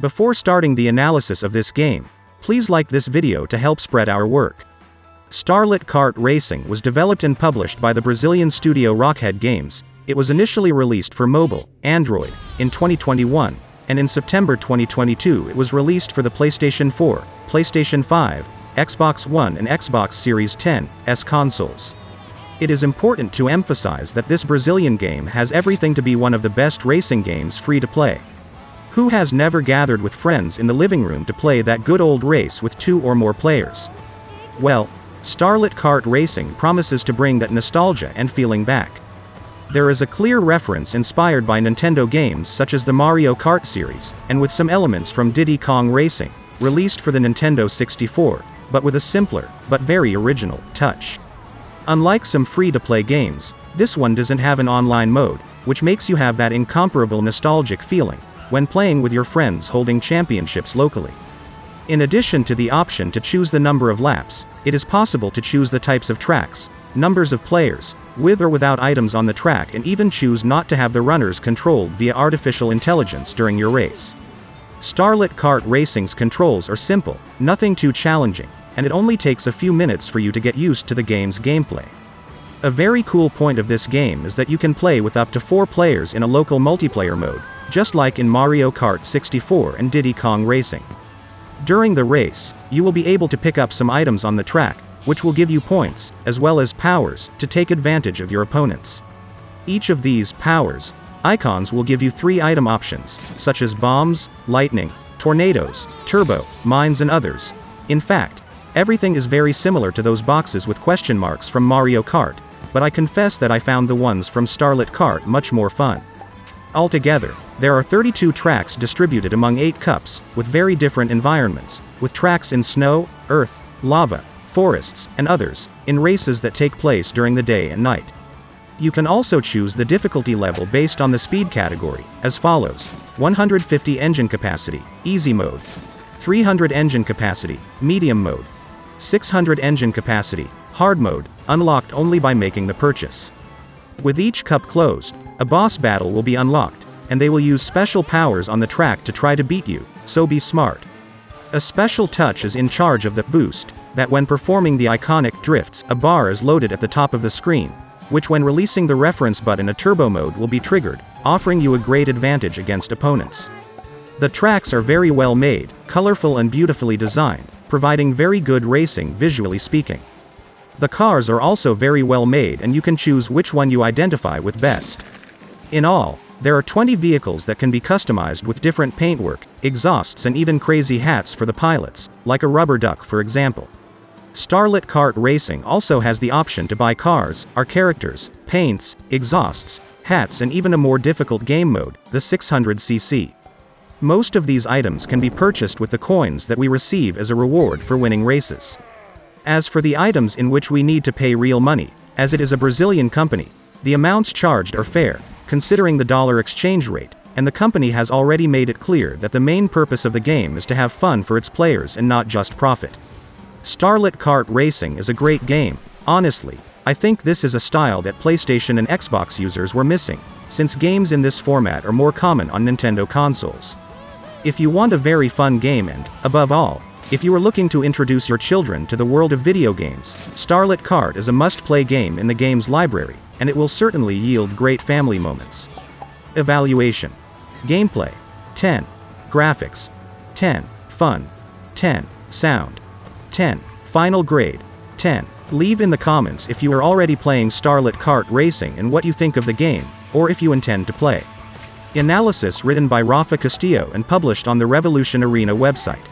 Before starting the analysis of this game, please like this video to help spread our work. Starlit Kart Racing was developed and published by the Brazilian studio Rockhead Games. It was initially released for mobile, Android, in 2021, and in September 2022 it was released for the PlayStation 4, PlayStation 5, Xbox One and Xbox Series X consoles. It is important to emphasize that this Brazilian game has everything to be one of the best racing games free to play. Who has never gathered with friends in the living room to play that good old race with 2 or more players? Well, Starlit Kart Racing promises to bring that nostalgia and feeling back. There is a clear reference inspired by Nintendo games such as the Mario Kart series, and with some elements from Diddy Kong Racing, released for the Nintendo 64, but with a simpler, but very original, touch. Unlike some free-to-play games, this one doesn't have an online mode, which makes you have that incomparable nostalgic feeling when playing with your friends holding championships locally. In addition to the option to choose the number of laps, it is possible to choose the types of tracks, numbers of players, with or without items on the track, and even choose not to have the runners controlled via artificial intelligence during your race. Starlit Kart Racing's controls are simple, nothing too challenging, and it only takes a few minutes for you to get used to the game's gameplay. A very cool point of this game is that you can play with up to 4 players in a local multiplayer mode, just like in Mario Kart 64 and Diddy Kong Racing. During the race, you will be able to pick up some items on the track, which will give you points, as well as powers, to take advantage of your opponents. Each of these powers icons will give you 3 item options, such as bombs, lightning, tornadoes, turbo, mines and others. In fact, everything is very similar to those boxes with question marks from Mario Kart, but I confess that I found the ones from Starlit Kart much more fun. Altogether, there are 32 tracks distributed among 8 cups, with very different environments, with tracks in snow, earth, lava, forests, and others, in races that take place during the day and night. You can also choose the difficulty level based on the speed category, as follows: 150 engine capacity, easy mode; 300 engine capacity, medium mode; 600 engine capacity, hard mode, unlocked only by making the purchase. With each cup closed, a boss battle will be unlocked, and they will use special powers on the track to try to beat you, so be smart. A special touch is in charge of the boost, that when performing the iconic drifts, a bar is loaded at the top of the screen, which when releasing the reference button a turbo mode will be triggered, offering you a great advantage against opponents. The tracks are very well made, colorful and beautifully designed, providing very good racing visually speaking. The cars are also very well made and you can choose which one you identify with best. In all, there are 20 vehicles that can be customized with different paintwork, exhausts and even crazy hats for the pilots, like a rubber duck for example. Starlit Kart Racing also has the option to buy cars, our characters, paints, exhausts, hats and even a more difficult game mode, the 600cc. Most of these items can be purchased with the coins that we receive as a reward for winning races. As for the items in which we need to pay real money, as it is a Brazilian company, the amounts charged are fair, considering the dollar exchange rate, and the company has already made it clear that the main purpose of the game is to have fun for its players and not just profit. Starlit Kart Racing is a great game. Honestly, I think this is a style that PlayStation and Xbox users were missing, since games in this format are more common on Nintendo consoles. If you want a very fun game and, above all, if you are looking to introduce your children to the world of video games, Starlit Kart is a must-play game in the game's library, and it will certainly yield great family moments. Evaluation. Gameplay. 10. Graphics. 10. Fun. 10. Sound. 10. Final grade. 10. Leave in the comments if you are already playing Starlit Kart Racing and what you think of the game, or if you intend to play. Analysis written by Rafa Castillo and published on the Revolution Arena website.